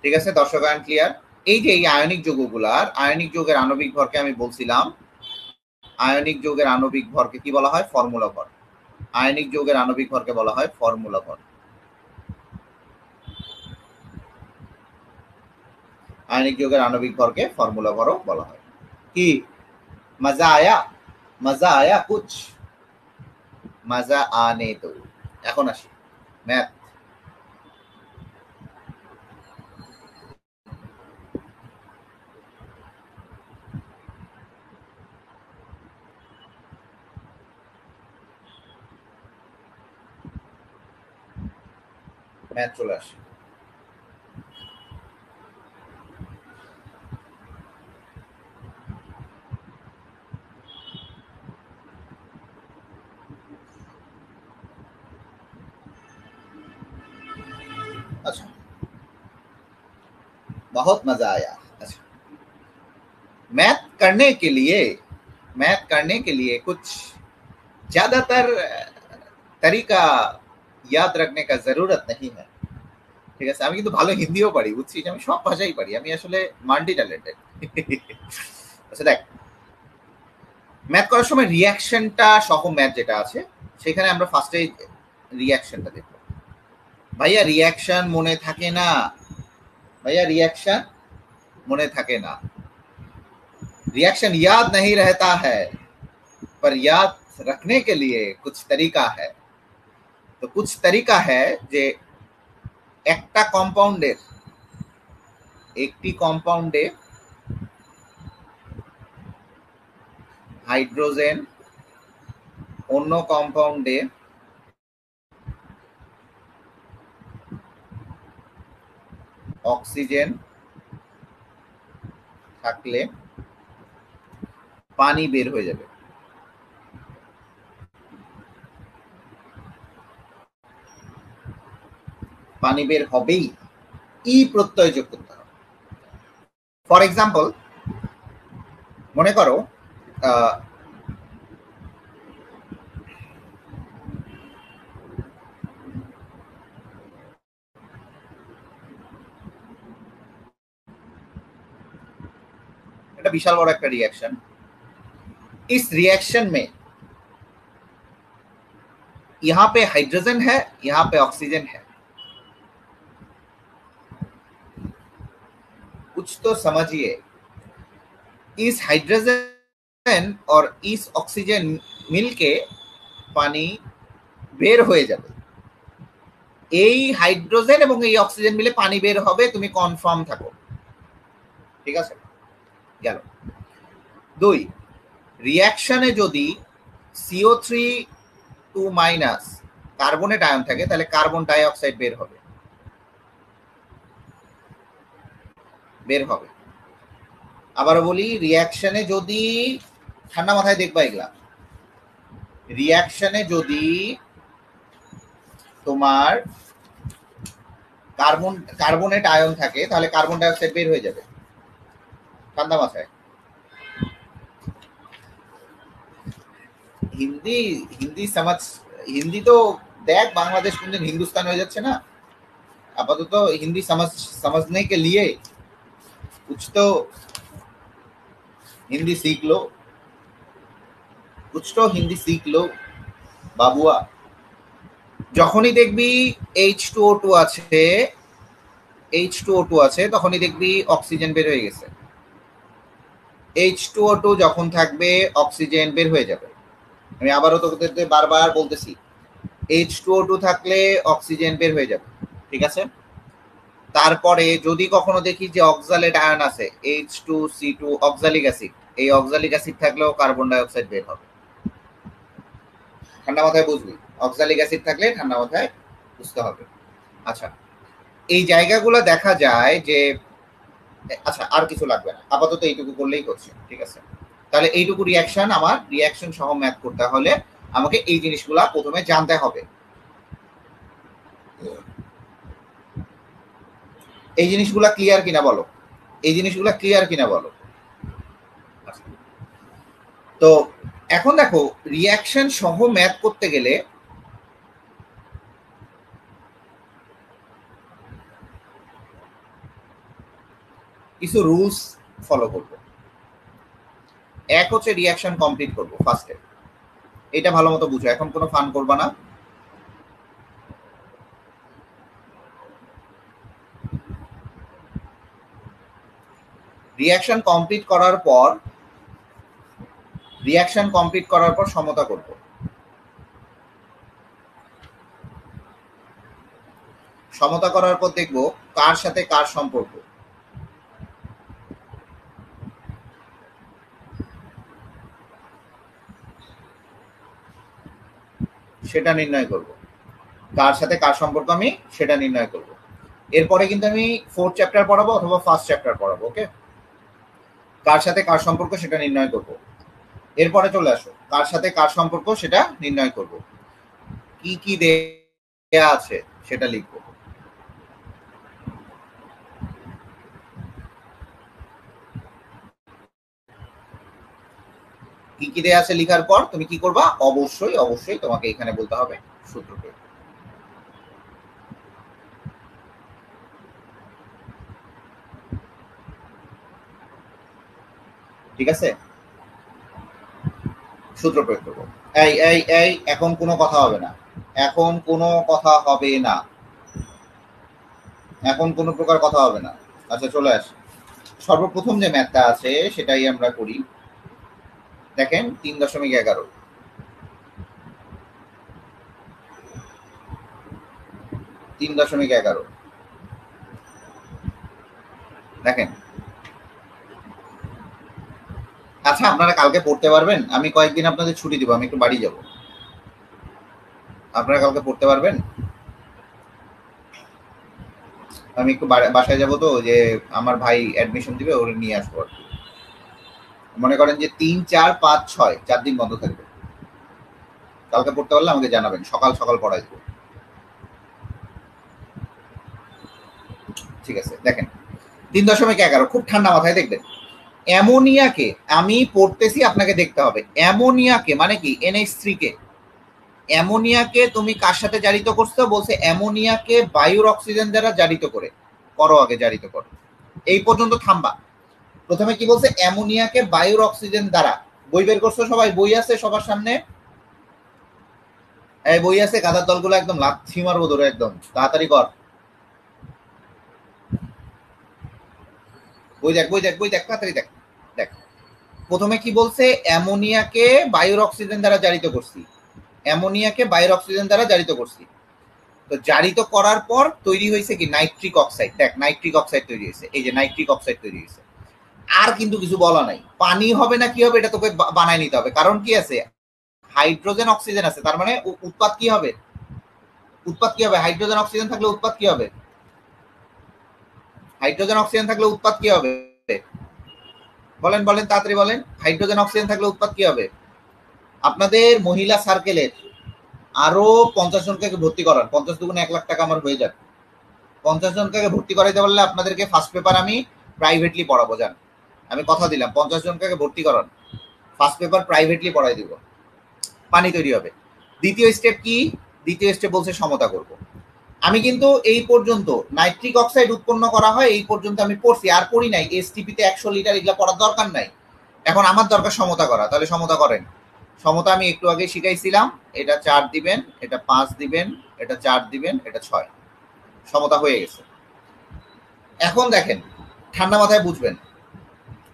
ঠিক আছে? দর্শকান ক্লিয়ার? এই যে এই আয়নিক যৌগগুলার আয়নিক যৌগের আণবিক ভরকে আমি বলছিলাম, আয়নিক যৌগের আণবিক ভরকে কি বলা হয়? ফর্মুলা ভর। আয়নিক যৌগের আণবিক ভরকে বলা হয় ফর্মুলা ভর। আয়নিক যৌগের আণবিক ভরকে ফর্মুলা ভরও বলা হয়। কি মজা আয়া? মজা আয়া কুছ? মজা আনে তো। এখন আসি ম্যাথ। ম্যাথ চলে আসে। अच्छा, बहुत मजा आया। अच्छा, मैथ करने के लिए कुछ ज्यादातर तरीका याद रखने का जरूरत नहीं है, ঠিক আছে? আমি কিন্তু ভালো হিন্দিও পারি, বুঝছিস? আমি সব ভাষাই পারি, আমি আসলে মাল্টি ট্যালেন্টেড। আচ্ছা দেখ, ম্যাথ করার সময় রিয়াকশনটা সহ ম্যাথ যেটা আছে সেখানে আমরা ফার্স্টে রিয়াকশনটা দেখব। ভাইয়া রিয়াকশন মনে থাকে না, भैया रिएक्शन मने थके ना। रिएक्शन याद नहीं रहता है, पर याद रखने के लिए कुछ तरीका है। तो कुछ तरीका है যে একটা কম্পাউন্ডের, একটি কম্পাউন্ডে হাইড্রোজেন অন্য কম্পাউন্ডে অক্সিজেন থাকলে পানি বের হয়ে যাবে। পানি বের হবেই, ই প্রত্যয় যোগ করতে হবে। ফর এক্সাম্পল মনে করো এটা বিশাল বড় একটা রিয়াকশন। इस रिएक्शन में यहाँ पे हाइड्रोजन है, यहाँ पे ऑक्सीजन है। कुछ तो समझिए, इस हाइड्रोजन और इस ऑक्सीजन मिलके पानी বের হয়ে যাবে। এই হাইড্রোজেন এবং এই অক্সিজেন মিলে পানি বের হবে, তুমি কনফার্ম থাকো, ঠিক আছে? গেল। 2, রিঅ্যাকশনে যদি CO3 2 মাইনাস কার্বনেট আয়ন থাকে তাহলে কার্বন ডাই অক্সাইড বের হবে, বের হবে। আবারও বলি, রিঅ্যাকশনে যদি, ঠান্ডা মাথায় দেখবা এগুলা, রিঅ্যাকশনে যদি তোমার কার্বনেট আয়ন থাকে তাহলে কার্বন ডাই অক্সাইড বের হয়ে যাবে, ঠান্ডা মাথায়। হিন্দি হিন্দি সমাজ, হিন্দি তো দেখ বাংলাদেশ কোনদিন হিন্দুস্তান হয়ে যাচ্ছে না। আপাতত হিন্দি समझने के लिए कुछ तो हिंदी सीख लो, कुछ तो हिंदी सीख लो বাবুয়া। যখনই দেখবি H2O2 আছে, H2O2 আছে তখনই দেখবি অক্সিজেন বের হয়ে গেছে। H2O2 যখন থাকবে অক্সিজেন বের হয়ে যাবে। আমি আবারও তোকে বারবার বলতেছি, H2O2 থাকলে অক্সিজেন বের হয়ে যাবে, ঠিক আছে? তারপরে যদি কখনো দেখি যে অক্সালেট আয়ন আছে, H2C2 অক্সালিক অ্যাসিড, এই অক্সালিক অ্যাসিড থাকলেও কার্বন ডাই অক্সাইড বের হবে। ঠান্ডা মাথায় বুঝবি, অক্সালিক অ্যাসিড থাকলে ঠান্ডা মাথায় বুঝতে হবে। আচ্ছা, এই জায়গাগুলো দেখা যায় যে, আচ্ছা আর কিছু লাগবে না, আপাতত এইটুকু করলেই করছে, ঠিক আছে? তাহলে এইটুকু রিয়াকশন, আমার রিয়াকশন সহ ম্যাথ করতে হলে আমাকে এই জিনিসগুলা প্রথমে জানতে হবে। এই জিনিসগুলা ক্লিয়ার কিনা বলো, এই জিনিসগুলা ক্লিয়ার কিনা বলো। তো এখন দেখো রিয়াকশন সহ ম্যাথ করতে গেলে কিছু রুলস ফলো করব। এক হচ্ছে রিয়াকশন কমপ্লিট করব ফার্স্টে, এটা ভালো মতো বুঝো, এখন কোনো ফান করবা না। রিয়াকশন কমপ্লিট করার পর সমতা করব। সমতা করার পর দেখব কার সাথে কার সম্পর্ক, সেটা নির্ণয় করব। কার সাথে কার সম্পর্ক আমি সেটা নির্ণয় করব। এরপরে কিন্তু আমি 4th চ্যাপ্টার পড়াবো অথবা 1st চ্যাপ্টার পড়াবো। ওকে, কার সাথে কার সম্পর্ক সেটা নির্ণয় করব। এরপরে চলে আসো, কার সাথে কার সম্পর্ক সেটা নির্ণয় করব, কি কি দেয়া আছে সেটা লিখব। কি কি দেয়া আছে লেখার পর তুমি কি করবা, অবশ্যই অবশ্যই তোমাকে এখানে বলতে হবে সূত্র প্রয়োগ। ঠিক আছে, সূত্র প্রয়োগ করবো। এই এই এই এখন কোনো কথা হবে না, এখন কোনো কথা হবে না, এখন কোনো প্রকার কথা হবে না। আচ্ছা চলে আসি, সর্বপ্রথম যে ম্যাথটা আছে সেটাই আমরা করি। দেখেন 3.11, দেখেন। আচ্ছা আপনারা কালকে পড়তে পারবেন? আমি কয়েকদিন আপনাদের ছুটি দিব, আমি একটু বাড়ি যাব, আপনারা কালকে পড়তে পারবেন? আমি একটু বাসায় যাব, তো যে আমার ভাই অ্যাডমিশন দিবে, ওরে নিয়ে আসবো আর কি। মনে করেন যে 3, 4, 5, 6 4 দিন বন্ধ থাকবে। কালকে পড়তে পারলে আমাকে জানাবেন, সকাল সকাল পড়াই দেবো। ঠিক আছে, দেখেন 3.11 খুব ঠান্ডা মাথায় দেখবেন। অ্যামোনিয়াকে আমি পড়তেছি, আপনাকে দেখতে হবে। অ্যামোনিয়াকে মানে কি, NH3 কে, অ্যামোনিয়াকে তুমি কার সাথে জারিত করছো? বলছে অ্যামোনিয়াকে বায়ুর অক্সিজেন দ্বারা জারিত করে করো, আগে জারিত করো। এই পর্যন্ত থামবা। প্রথমে কি বলছে, অ্যামোনিয়াকে বায়ুর অক্সিজেন দ্বারা। বই বের করছো সবাই? বই আছে সবার সামনে? এই বই আছে? গাধার দলগুলো একদম লাথি মারবো ধরে, একদম তাড়াতাড়ি কর। বই দেখ, বই দেখ, বই দেখ, তাড়াতাড়ি দেখ। দেখ প্রথমে কি বলছে, অ্যামোনিয়াকে বায়ুর অক্সিজেন দ্বারা জারিত করছি, অ্যামোনিয়াকে বায়ুর অক্সিজেন দ্বারা জারিত করছি। তো জারিত করার পর তৈরি হয়েছে কি, নাইট্রিক অক্সাইড। দেখ নাইট্রিক অক্সাইড তৈরি হয়েছে, এই যে নাইট্রিক অক্সাইড তৈরি হয়েছে। আর কিন্তু কিছু বলা নাই, পানি হবে না কি হবে এটা তোকে বানায় নিতে হবে। কারণ কি আছে, হাইড্রোজেন অক্সিজেন আছে, তার মানে উৎপাদ কি হবে, উৎপাদ কি হবে? হাইড্রোজেন অক্সিজেন থাকলে উৎপাদ কি হবে? হাইড্রোজেন অক্সিজেন থাকলে উৎপাদ কি হবে? বলেন বলেন, তাড়াতাড়ি বলেন, হাইড্রোজেন অক্সিজেন থাকলে উৎপাদ কি হবে? আপনাদের মহিলা সার্কেলের আরো 50 জনকে ভর্তি করান, 50 দুগুণে 1 লাখ টাকা আমার হয়ে যাবে। 50 জনকে ভর্তি করাইতে পারলে আপনাদেরকে ফার্স্ট পেপার আমি প্রাইভেটলি পড়াবো, জান, আমি কথা দিলাম। 50 জনকে ভর্তি করান, ফার্স্ট পেপার প্রাইভেটলি পড়াই দিব, পানি তৈরি হবে। দ্বিতীয় স্টেপ কি? দ্বিতীয় স্টেপ বলছে সমতা করব। আমি কিন্তু এই পর্যন্ত নাইট্রিক অক্সাইড উৎপন্ন করা হয় এই পর্যন্ত আমি পড়ছি, আর পড়ি নাই। এসটিপিতে 100 লিটার এগুলো পড়ার দরকার নাই। এখন আমার দরকার সমতা করা, তাহলে সমতা করেন। সমতা আমি একটু আগে শিখাইছিলাম, এটা 4 দিবেন, এটা 5 দিবেন, এটা 4 দিবেন, এটা 6, সমতা হয়ে গেছে। এখন দেখেন, ঠান্ডা মাথায় বুঝবেন।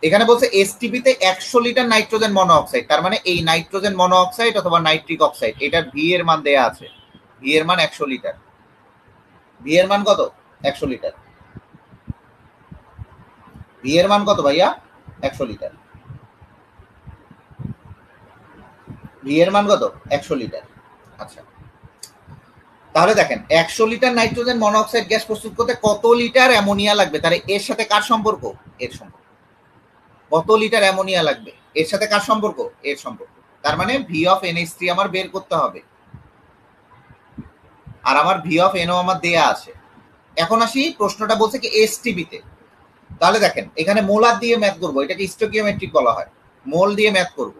এখানে বলছে এসটিপিতে 100 লিটার নাইট্রোজেন মনোঅক্সাইড, তার মানে এই নাইট্রোজেন মনোঅক্সাইড অথবা নাইট্রিক অক্সাইড, এটার ভি এর মান দেয়া আছে। ভি এর মান 100 লিটার। ভি এর মান কত? 100 লিটার। ভি এর মান কত ভাইয়া? 100 লিটার। ভি এর মান কত? 100 লিটার। আচ্ছা তাহলে দেখেন 100 লিটার নাইট্রোজেন মনোঅক্সাইড গ্যাস প্রস্তুত করতে কত লিটার অ্যামোনিয়া লাগবে? তাহলে এর সাথে কার সম্পর্ক? এর সম্পর্ক। কত লিটার অ্যামোনিয়া লাগবে? এর সাথে কার সম্পর্ক? এর সম্পর্ক। তার মানে ভি অফ NH3 আমার বের করতে হবে, আর আমার ভি অফ NO আমার দেয়া আছে। এখন আসি, প্রশ্নটা বলছে কি এসটিপিতে। তাহলে দেখেন এখানে মোলার দিয়ে ম্যাথ করবো, এটাকে স্টোকিওমেট্রিক বলা হয়। মোল দিয়ে ম্যাথ করব।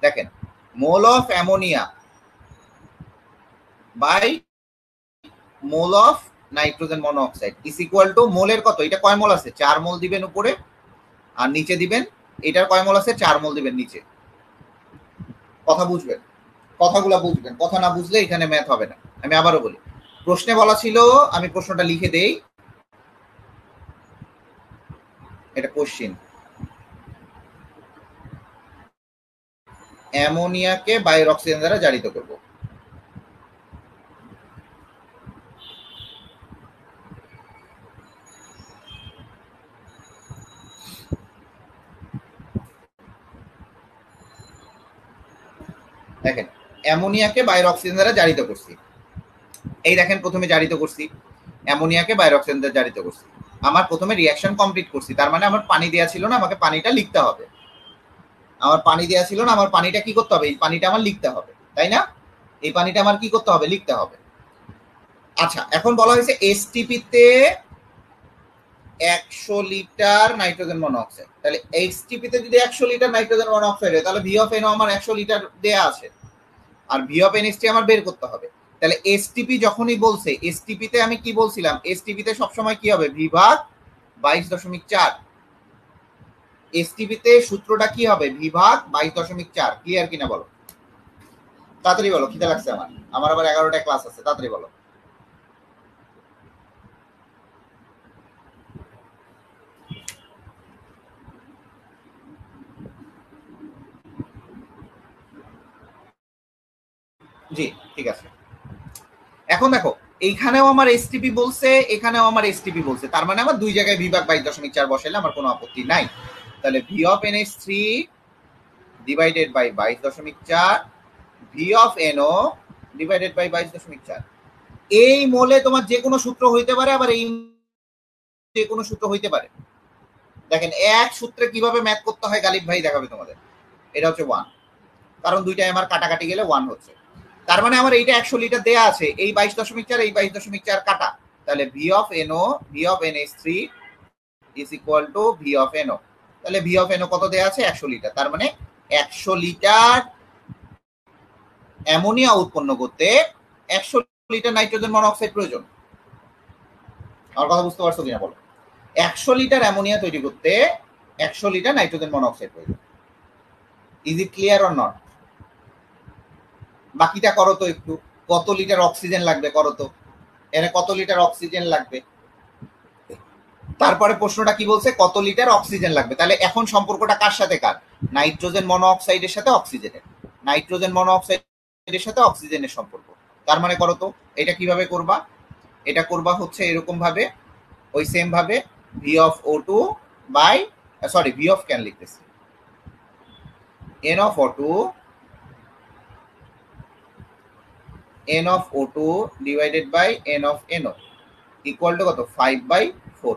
দেখেন mole of ammonia by mole of nitrogen monoxide is equal to মোলের কত, এটা কয় মোল আছে 4 মোল দিবেন উপরে আর নিচে দিবেন, এটার কয় মোল আছে 4 মোল দিবেন নিচে। কথা বুঝবেন, কথাগুলো বুঝবেন, কথা না বুঝলে এখানে ম্যাথ হবে না। আমি আবারও বলি, প্রশ্নে বলা ছিল, আমি প্রশ্নটা লিখে দেই, এটা কোশ্চিন, অ্যামোনিয়াকে বায়ুর অক্সিজেন দ্বারা জারিত করব। দেখেন অ্যামোনিয়াকে বায়ুর অক্সিজেন দ্বারা জারিত করছি, এই দেখেন প্রথমে জারিত করছি অ্যামোনিয়াকে বায়ুর অক্সিজেন দ্বারা জারিত করছি, আমার প্রথমে রিঅ্যাকশন কমপ্লিট করছি, তার মানে আমার পানি দেওয়া ছিল না, আমাকে পানিটা লিখতে হবে। আমার পানি দেওয়া ছিল না, আমার পানিটা কি করতে হবে, এই পানিটা আমার লিখতে হবে, তাই না? এই পানিটা আমার কি করতে হবে, লিখতে হবে। আচ্ছা এখন বলা হয়েছে এসটিপি তে 100 লিটার নাইট্রোজেন মনোঅক্সাইড, তাহলে এইচটিপি তে যদি 100 লিটার নাইট্রোজেন মনোঅক্সাইড হয় তাহলে ভি অফ এনও আমার 100 লিটার দেয়া আছে, আর ভি অফ এনএসটি আমার বের করতে হবে। তাহলে এসটিপি যখনই বলছে, এসটিপি তে আমি কি বলছিলাম, এসটিপি তে সবসময় কি হবে, ভি ভাগ 22.4। এসটিপি তে সূত্রটা কি হবে, ভি ভাগ 22.4। ক্লিয়ার কিনা বলো, তাড়াতাড়ি বলো, খিদে লাগছে আমার, আমার আবার 11টা ক্লাস আছে, তাড়াতাড়ি বলো। জি ঠিক আছে। এখন দেখো এইখানেও আমার এসটিপি বলছে, এখানেও আমার এসটিপি বলছে, তার মানে আমার দুই জায়গায় ভি ভাগ 22.4 বসাইলে আমার কোনো আপত্তি নাই। তাহলে V of NH three divided by 22.4, V of NO divided by 22.4। এই মোলে তোমার যে কোনো সূত্র হইতে পারে, আবার এই যে কোনো সূত্র হইতে পারে। দেখেন এক সূত্রে কিভাবে ম্যাথ করতে হয় গালিব ভাই দেখাবে তোমাদের। এটা হচ্ছে 1, কারণ দুইটাই আমার কাটাকাটি গেলে 1 হচ্ছে, তার মানে আমার এইটা 100 লিটার দেয়া আছে, এই 22.4 এই 22.4 কাটা, তাহলে V of NO V of NH three is equal two V of NO. তাহলে ভি অফ এনও কত দেয়া আছে, 100 লিটার, তার মানে 100 লিটার অ্যামোনিয়া উৎপন্ন করতে 100 লিটার নাইট্রোজেন মনোঅক্সাইড প্রয়োজন। আমার কথা বুঝতে পারছো কিনা বলো, 100 লিটার অ্যামোনিয়া তৈরি করতে 100 লিটার নাইট্রোজেন মনোঅক্সাইড প্রয়োজন। Is it clear or not? বাকিটা করো তো একটু, কত লিটার অক্সিজেন লাগবে করো তো, এখানে কত লিটার অক্সিজেন লাগবে, তারপরে প্রশ্নটা কি বলছে, কত লিটার অক্সিজেন লাগবে। তাহলে এখন সম্পর্কটা কার সাথে কার, নাইট্রোজেন মনোঅক্সাইডের সাথে অক্সিজেনের, নাইট্রোজেন মনোঅক্সাইডের সাথে অক্সিজেনের সম্পর্ক। তার মানে করো তো এটা কিভাবে করবা, এটা করবা হচ্ছে এরকম ভাবে, ওই সেম ভাবে V of O two by, sorry V of can লিখতেছি, N of O two n of O2 divided by n of NO equal to কত 5/4।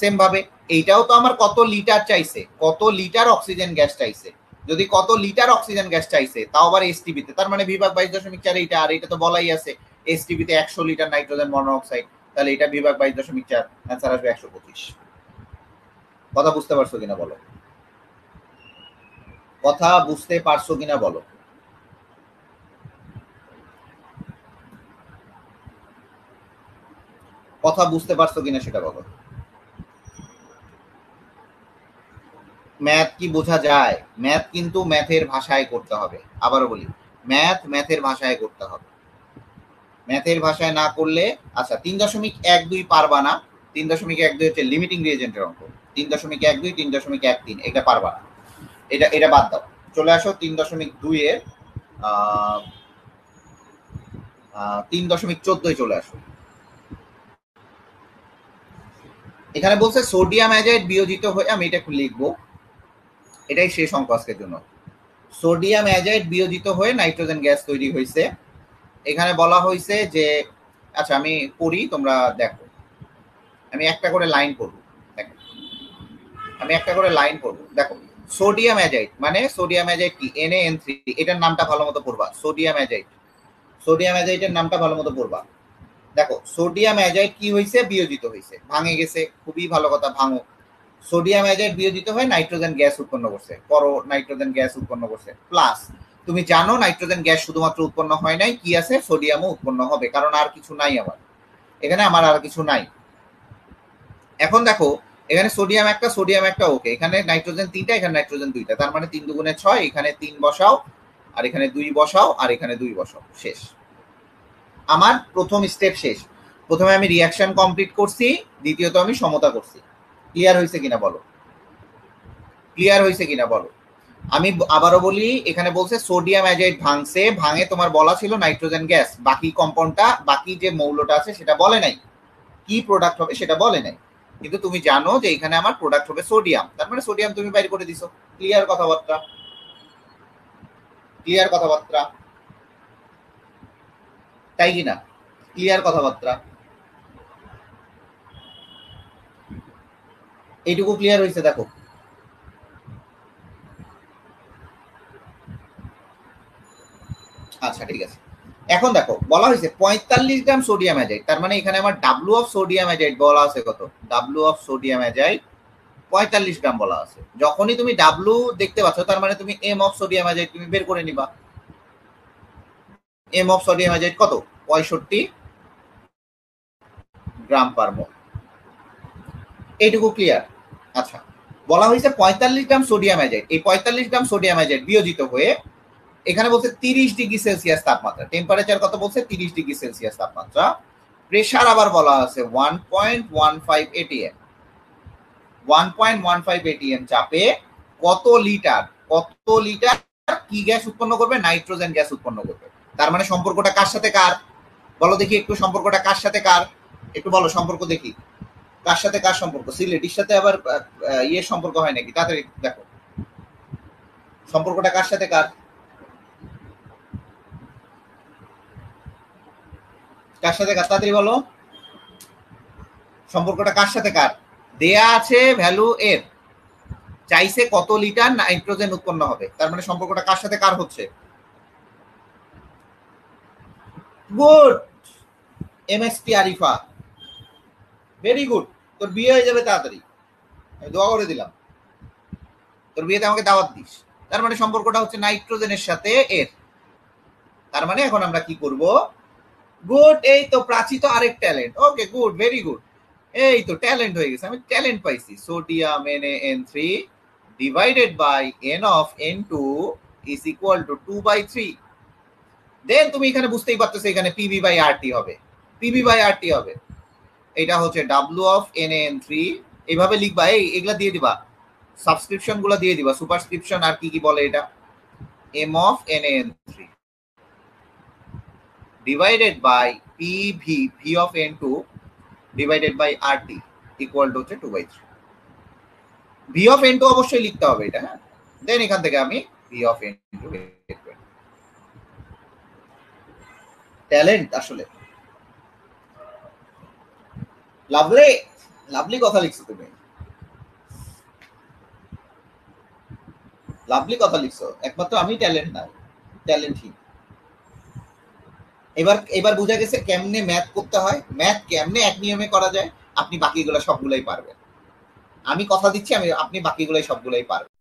সেম ভাবে এইটাও তো আমার কত লিটার চাইছে, কত লিটার অক্সিজেন গ্যাস চাইছে, যদি কত লিটার অক্সিজেন গ্যাস চাইছে তাও আবার এসটিপি তে, তার মানে বিভাগ 22.4 এইটা, আর এটা তো বলাই আছে এসটিপি তে 100 লিটার নাইট্রোজেন মনোঅক্সাইড, তাহলে এটা বিভাগ 22.4, অ্যান্সার আসবে 125। কথা বুঝতে পারছো কিনা বলো, কথা বুঝতে পারছো কিনা বলো, কথা বুঝতে পারছো কিনা সেটা বলো। ম্যাথ কি বোঝা যায়, ম্যাথ কিন্তু ম্যাথের ভাষায় করতে হবে, আবারও বলি ম্যাথ ম্যাথের ভাষায় করতে হবে, ম্যাথের ভাষায় না করলে, আচ্ছা 3.12 পারবা না, 3.12 হচ্ছে লিমিটিং রিয়েজেন্টের অঙ্ক, 3.12 3.13 এটা পারবা না, এটা এটা বাদ দাও, চলে আসো 3.2 এর 3.14 চলে আসো। এখানে বলছে সোডিয়াম অ্যাজাইড বিয়োজিত হয়ে, আমি এটা একটু লিখবো, এটাই শেষ অঙ্ক আজকের জন্য। সোডিয়াম অ্যাজাইড বিয়োজিত হয়ে নাইট্রোজেন গ্যাস তৈরি হয়েছে। এখানে বলা হয়েছে যে, আচ্ছা আমি পড়ি তোমরা দেখো, আমি একটা করে লাইন পড়বো, দেখো আমি একটা করে লাইন পড়বো, দেখো সোডিয়াম অ্যাজাইড মানে সোডিয়াম অ্যাজাইড কি Na(N3), এটার নামটা ভালো মতো পড়বা, সোডিয়াম অ্যাজাইড, সোডিয়াম অ্যাজাইডের নামটা ভালো মতো পড়বা। দেখো সোডিয়াম অ্যাজাইড কি হয়েছে, বিয়োজিত হয়েছে, ভাঙে গেছে, খুবই ভালো কথা, ভাঙো। সোডিয়াম অ্যাজাইড বিয়োজিত হয়ে নাইট্রোজেন গ্যাস উৎপন্ন করছে, করো নাইট্রোজেন গ্যাস উৎপন্ন করছে, প্লাস তুমি জানো নাইট্রোজেন গ্যাস শুধুমাত্র উৎপন্ন হয় নাই, কি আছে, সোডিয়ামও উৎপন্ন হবে, কারণ আর কিছু নাই আমার এখানে, আমার আর কিছু নাই। এখন দেখো এখানে সোডিয়াম একটা ওকে, এখানে নাইট্রোজেন 3টা, এখানে নাইট্রোজেন 2টা, তার মানে 3 দুগুণে 6, এখানে 3 বসাও আর এখানে 2 বসাও আর এখানে 2 বসাও, শেষ। আমার প্রথম স্টেপ শেষ। প্রথমে আমি রিঅ্যাকশন কমপ্লিট করছি, দ্বিতীয়ত আমি সমতা করছি। ক্লিয়ার হয়েছে কিনা বলো, ক্লিয়ার হয়েছে কিনা বলো। আমি আবারও বলি, এখানে বলছে সোডিয়াম অ্যাজাইড ভাঙছে, ভাঙে তোমার বলা ছিল নাইট্রোজেন গ্যাস, বাকি কম্পাউন্ডটা, বাকি যে মৌলটা আছে সেটা বলে নাই, কি প্রোডাক্ট হবে সেটা বলে নাই, কিন্তু তুমি জানো যে এখানে আমার প্রোডাক্ট হবে সোডিয়াম, তার মানে সোডিয়াম তুমি বাইর করে দিছো। ক্লিয়ার কথাবার্তা, ক্লিয়ার কথাবার্তা, তাই কি না? ক্লিয়ার কথাবার্তা, এইটুকু ক্লিয়ার হয়েছে দেখো। আচ্ছা ঠিক আছে, এখন দেখো বলা হয়েছে 45 গ্রাম সোডিয়াম অ্যাজাইড, তার মানে এখানে আমার ডাব্লু অফ সোডিয়াম অ্যাজাইড বলা আছে কত, ডাব্লু অফ সোডিয়াম অ্যাজাইড 45 গ্রাম বলা আছে। যখনই তুমি ডাব্লু দেখতে পাচ্ছ তার মানে তুমি এম অফ সোডিয়াম অ্যাজাইড তুমি বের করে নিবা। এম অফ সোডিয়াম অ্যাজাইড কত, 65 গ্রাম পার মোল, এইটুকু ক্লিয়ার। আচ্ছা, বলা হয়েছে 45 গ্রাম সোডিয়াম অ্যাজাইড, এই 45 গ্রাম সোডিয়াম অ্যাজাইড বিয়োজিত হয়ে এখানে বলছে 30 ডিগ্রি সেলসিয়াস তাপমাত্রা, টেম্পারেচার কত বলছে, 30 ডিগ্রি সেলসিয়াস তাপমাত্রা। প্রেসার আবার বলা আছে 1.15 এটিএম, 1.15 এটিএম চাপে কত লিটার কি গ্যাস উৎপন্ন করবে, নাইট্রোজেন গ্যাস উৎপন্ন করবে। তার মানে সম্পর্কটা কার সাথে কার, বলো দেখি একটু, সম্পর্কটা কার সাথে কার, একটু বলো সম্পর্ক দেখি, কার সাথে কার সম্পর্ক, সিলেটির সাথে আবার ইয়ের সম্পর্ক হয় নাকি, তাড়াতাড়ি দেখো সম্পর্কটা কার সাথে কার, কার সাথে কার, তাড়াতাড়ি বলো সম্পর্কটা কার সাথে কার। দেয়া আছে ভ্যালু এর, চাইছে কত লিটার নাইট্রোজেন উৎপন্ন হবে, তার মানে সম্পর্কটা কার সাথে কার হচ্ছে। Good, MST Arifa, very good, তোর বিয়ে হয়ে যাবে তাড়াতাড়ি, আমি দোয়া করে দিলাম, তোর বিয়েতে আমাকে দাওয়াত দিস। তার মানে সম্পর্কটা হচ্ছে নাইট্রোজেনের সাথে এর। তার মানে এখন আমরা কি করব, গুড, এই তো প্রাচী তো আরেক talent, okay good, very good, এই তো ট্যালেন্ট হয়ে গেছে, আমি ট্যালেন্ট পাইছি। Sodium NaN3 divided by N of N2 is equal to 2/3। Then তুমি এখানে বুঝতেই পারতেছো এখানে পিবি বাই আরটি হবে, পিবি বাই আরটি হবে, এটা হচ্ছে ডাব্লু অফ NaN3, এইভাবে লিখবা, এই এগুলা দিয়ে দিবা, সাবস্ক্রিপশন গুলো দিয়ে দিবা, সুপারস্ক্রিপশন আর কি কি বলে এটা, M of NaN3 divided by PV, V of N2 divided by RT equal to হচ্ছে 2/3। ভি অফ N2 অবশ্যই লিখতে হবে এটা, হ্যাঁ। দেন এখান থেকে আমি ভি অফ N2 বের করি। ট্যালেন্ট আসলে, লাভলি, লাভলি কথা লিখছো তুমি, লাভলি কথা লিখছো, একমাত্র আমি ট্যালেন্ট না, ট্যালেন্টহীন। এবার বোঝা গেছে কেমনে ম্যাথ করতে হয়, ম্যাথ কেমনে এক নিয়মে করা যায়, আপনি বাকিগুলো সবগুলাই পারবেন। আমি কথা দিচ্ছি, আপনি বাকিগুলাই সবগুলাই পারবেন।